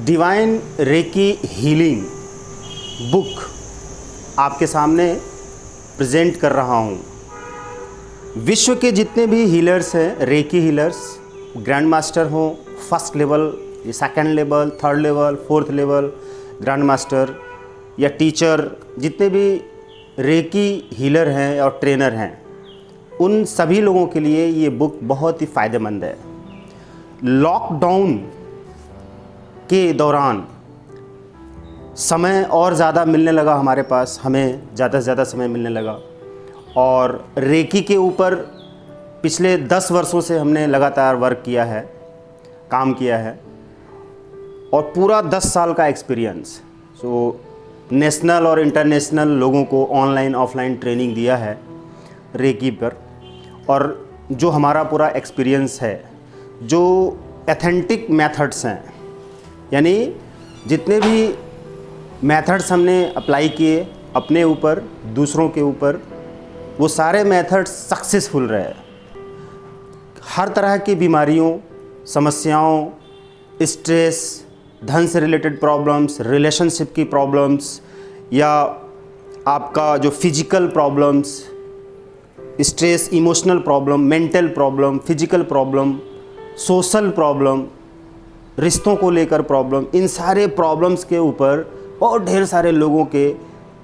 Divine recce healing book आपके सामने present कर रहा हूँ। विश्व के जितने भी हीलर्स हैं, रेकी हीलर्स, ग्रैंड मास्टर हों, first level, second level, third level, fourth level, grand master या टीचर, जितने भी रेकी हीलर हैं और ट्रेनर हैं, उन सभी लोगों के लिए ये बुक बहुत ही फ़ायदेमंद है। लॉकडाउन के दौरान समय और ज़्यादा मिलने लगा हमारे पास, हमें ज़्यादा से ज़्यादा समय मिलने लगा और रेकी के ऊपर पिछले 10 वर्षों से हमने लगातार वर्क किया है, काम किया है और पूरा 10 साल का एक्सपीरियंस, नेशनल और इंटरनेशनल लोगों को ऑनलाइन ऑफलाइन ट्रेनिंग दिया है रेकी पर। और जो हमारा पूरा एक्सपीरियंस है, जो एथेंटिक मेथड्स हैं, यानी जितने भी मेथड्स हमने अप्लाई किए अपने ऊपर, दूसरों के ऊपर, वो सारे मेथड्स सक्सेसफुल रहे। हर तरह की बीमारियों, समस्याओं, स्ट्रेस, धन से रिलेटेड प्रॉब्लम्स, रिलेशनशिप की प्रॉब्लम्स या आपका जो physical problems, stress, emotional problem, mental problem, physical problem, social problem, रिश्तों को लेकर प्रॉब्लम, इन सारे प्रॉब्लम्स के ऊपर बहुत ढेर सारे लोगों के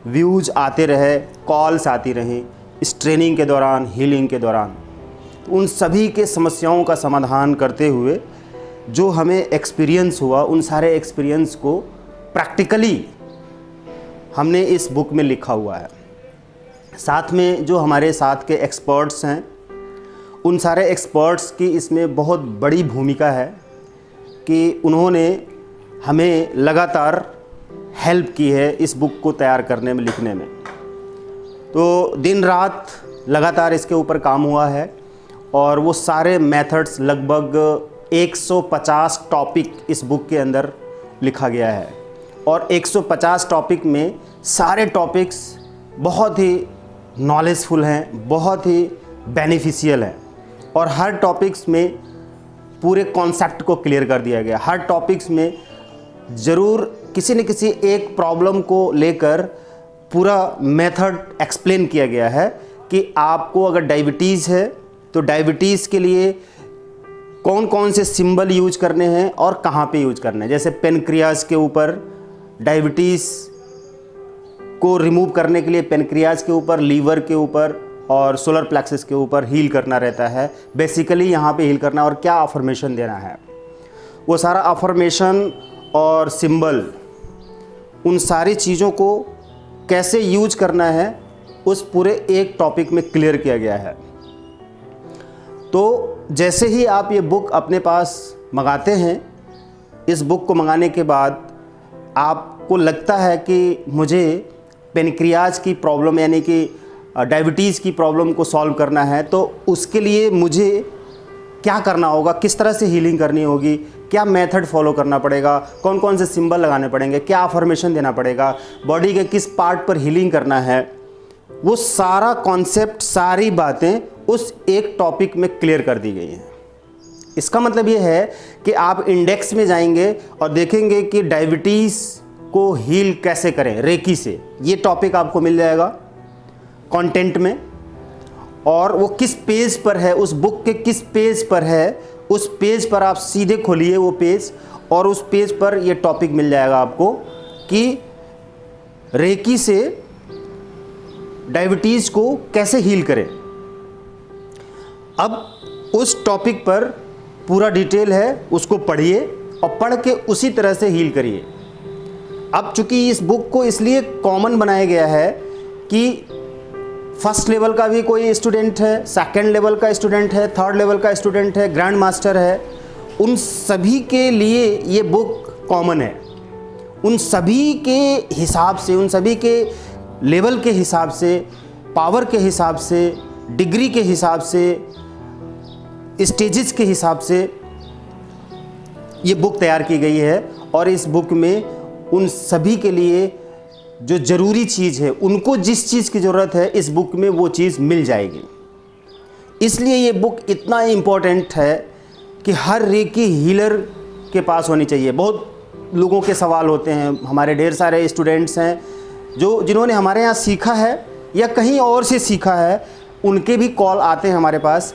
व्यूज़ आते रहे, कॉल्स आती रहीं इस ट्रेनिंग के दौरान, हीलिंग के दौरान। तो उन सभी के समस्याओं का समाधान करते हुए जो हमें एक्सपीरियंस हुआ, उन सारे एक्सपीरियंस को प्रैक्टिकली हमने इस बुक में लिखा हुआ है। साथ में जो हमारे साथ के एक्सपर्ट्स हैं, उन सारे एक्सपर्ट्स की इसमें बहुत बड़ी भूमिका है कि उन्होंने हमें लगातार हेल्प की है इस बुक को तैयार करने में, लिखने में। तो दिन रात लगातार इसके ऊपर काम हुआ है और वो सारे मेथड्स, लगभग 150 टॉपिक इस बुक के अंदर लिखा गया है और 150 टॉपिक में सारे टॉपिक्स बहुत ही नॉलेजफुल हैं, बहुत ही बेनिफिशियल हैं और हर टॉपिक्स में पूरे कॉन्सेप्ट को क्लियर कर दिया गया। हर टॉपिक्स में ज़रूर किसी न किसी एक प्रॉब्लम को लेकर पूरा मेथड एक्सप्लेन किया गया है कि आपको अगर डायबिटीज़ है तो डायबिटीज़ के लिए कौन कौन से सिंबल यूज करने हैं और कहाँ पे यूज करने हैं। जैसे पेनक्रियाज के ऊपर डायबिटीज़ को रिमूव करने के लिए पेनक्रियाज के ऊपर, लीवर के ऊपर और सोलर प्लेक्सस के ऊपर हील करना रहता है। बेसिकली यहाँ पे हील करना और क्या अफर्मेशन देना है, वो सारा अफर्मेशन और सिंबल, उन सारी चीज़ों को कैसे यूज करना है, उस पूरे एक टॉपिक में क्लियर किया गया है। तो जैसे ही आप ये बुक अपने पास मंगाते हैं, इस बुक को मंगाने के बाद आपको लगता है कि मुझे पेनक्रियाज की प्रॉब्लम यानी कि डायबिटीज़ की प्रॉब्लम को सॉल्व करना है, तो उसके लिए मुझे क्या करना होगा, किस तरह से हीलिंग करनी होगी, क्या मेथड फॉलो करना पड़ेगा, कौन कौन से सिंबल लगाने पड़ेंगे, क्या अफर्मेशन देना पड़ेगा, बॉडी के किस पार्ट पर हीलिंग करना है, वो सारा कॉन्सेप्ट, सारी बातें उस एक टॉपिक में क्लियर कर दी गई हैं। इसका मतलब ये है कि आप इंडेक्स में जाएंगे और देखेंगे कि डायबिटीज़ को हील कैसे करें रेकी से, ये टॉपिक आपको मिल जाएगा कंटेंट में। और वो किस पेज पर है, उस बुक के किस पेज पर है, उस पेज पर आप सीधे खोलिए वो पेज और उस पेज पर ये टॉपिक मिल जाएगा आपको कि रेकी से डायबिटीज़ को कैसे हील करें। अब उस टॉपिक पर पूरा डिटेल है, उसको पढ़िए और पढ़ के उसी तरह से हील करिए। अब चूंकि इस बुक को इसलिए कॉमन बनाया गया है कि फर्स्ट लेवल का भी कोई स्टूडेंट है, सेकंड लेवल का स्टूडेंट है, थर्ड लेवल का स्टूडेंट है, ग्रैंड मास्टर है, उन सभी के लिए ये बुक कॉमन है। उन सभी के हिसाब से, उन सभी के लेवल के हिसाब से, पावर के हिसाब से, डिग्री के हिसाब से, स्टेजेस के हिसाब से ये बुक तैयार की गई है। और इस बुक में उन सभी के लिए जो ज़रूरी चीज़ है, उनको जिस चीज़ की ज़रूरत है, इस बुक में वो चीज़ मिल जाएगी। इसलिए ये बुक इतना इम्पोर्टेंट है कि हर रेकी हीलर के पास होनी चाहिए। बहुत लोगों के सवाल होते हैं, हमारे ढेर सारे स्टूडेंट्स हैं जिन्होंने हमारे यहाँ सीखा है या कहीं और से सीखा है, उनके भी कॉल आते हैं हमारे पास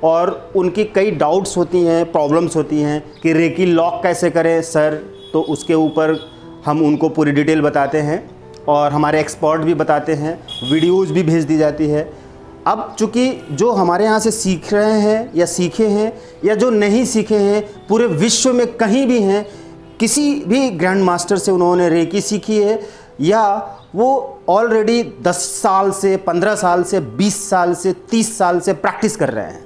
और उनकी कई डाउट्स होती हैं, प्रॉब्लम्स होती हैं कि रेकी लॉक कैसे करें सर। तो उसके ऊपर हम उनको पूरी डिटेल बताते हैं और हमारे एक्सपर्ट भी बताते हैं, वीडियोज़ भी भेज दी जाती है। अब चूँकि जो हमारे यहाँ से सीख रहे हैं या सीखे हैं या जो नहीं सीखे हैं, पूरे विश्व में कहीं भी हैं, किसी भी ग्रैंड मास्टर से उन्होंने रेकी सीखी है या वो ऑलरेडी 10 साल से, 15 साल से, 20 साल से, 30 साल से प्रैक्टिस कर रहे हैं,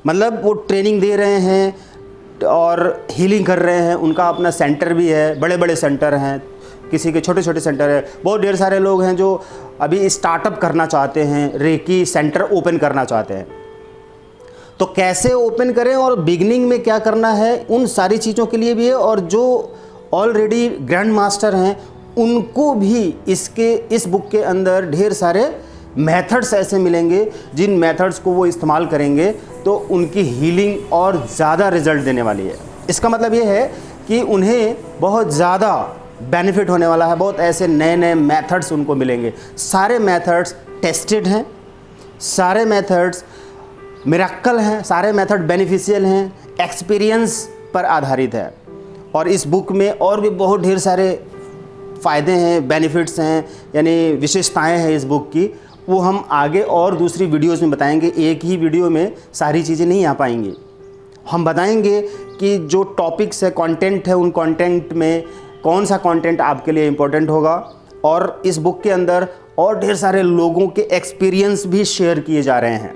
मतलब वो ट्रेनिंग दे रहे हैं और हीलिंग कर रहे हैं। उनका अपना सेंटर भी है, बड़े बड़े सेंटर हैं, किसी के छोटे छोटे सेंटर है। बहुत ढेर सारे लोग हैं जो अभी स्टार्टअप करना चाहते हैं, रेकी सेंटर ओपन करना चाहते हैं। तो कैसे ओपन करें और बिगनिंग में क्या करना है, उन सारी चीज़ों के लिए भी है। और जो ऑलरेडी ग्रैंड मास्टर हैं उनको भी इस बुक के अंदर ढेर सारे मेथड्स ऐसे मिलेंगे जिन मेथड्स को वो इस्तेमाल करेंगे तो उनकी हीलिंग और ज़्यादा रिजल्ट देने वाली है। इसका मतलब ये है कि उन्हें बहुत ज़्यादा बेनिफिट होने वाला है। बहुत ऐसे नए नए मेथड्स उनको मिलेंगे। सारे मेथड्स टेस्टेड हैं, सारे मेथड्स मिरेकल हैं, सारे मेथड बेनिफिशियल हैं, एक्सपीरियंस पर आधारित है। और इस बुक में और भी बहुत ढेर सारे फ़ायदे हैं, बेनिफिट्स हैं, यानी विशेषताएं हैं इस बुक की। वो हम आगे और दूसरी वीडियोस में बताएंगे। एक ही वीडियो में सारी चीज़ें नहीं आ पाएंगी। हम बताएंगे कि जो टॉपिक्स है, कंटेंट है, उन कंटेंट में कौन सा कंटेंट आपके लिए इम्पोर्टेंट होगा। और इस बुक के अंदर और ढेर सारे लोगों के एक्सपीरियंस भी शेयर किए जा रहे हैं,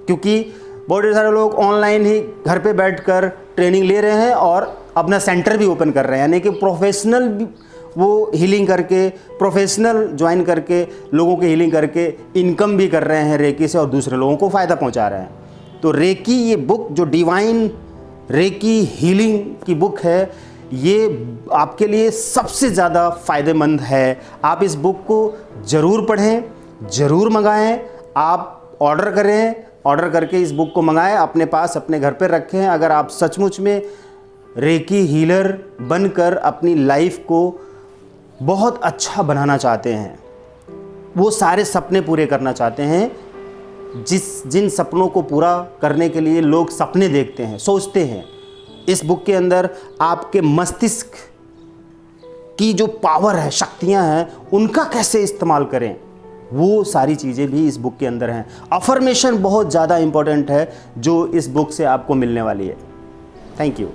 क्योंकि बहुत ढेर सारे लोग ऑनलाइन ही घर पे बैठकर ट्रेनिंग ले रहे हैं और अपना सेंटर भी ओपन कर रहे हैं, यानी कि प्रोफेशनल वो हीलिंग करके, प्रोफेशनल ज्वाइन करके, लोगों की हीलिंग करके इनकम भी कर रहे हैं रेकी से और दूसरे लोगों को फ़ायदा पहुंचा रहे हैं। तो रेकी ये बुक जो डिवाइन रेकी हीलिंग की बुक है, ये आपके लिए सबसे ज़्यादा फ़ायदेमंद है। आप इस बुक को ज़रूर पढ़ें, ज़रूर मंगाएं। आप ऑर्डर करें, ऑर्डर करके इस बुक को मंगाएं, अपने पास अपने घर पर रखें। अगर आप सचमुच में रेकी हीलर बनकर अपनी लाइफ को बहुत अच्छा बनाना चाहते हैं, वो सारे सपने पूरे करना चाहते हैं जिन सपनों को पूरा करने के लिए लोग सपने देखते हैं, सोचते हैं, इस बुक के अंदर आपके मस्तिष्क की जो पावर है, शक्तियां हैं, उनका कैसे इस्तेमाल करें, वो सारी चीज़ें भी इस बुक के अंदर हैं। अफर्मेशन बहुत ज़्यादा इम्पोर्टेंट है जो इस बुक से आपको मिलने वाली है। Thank you.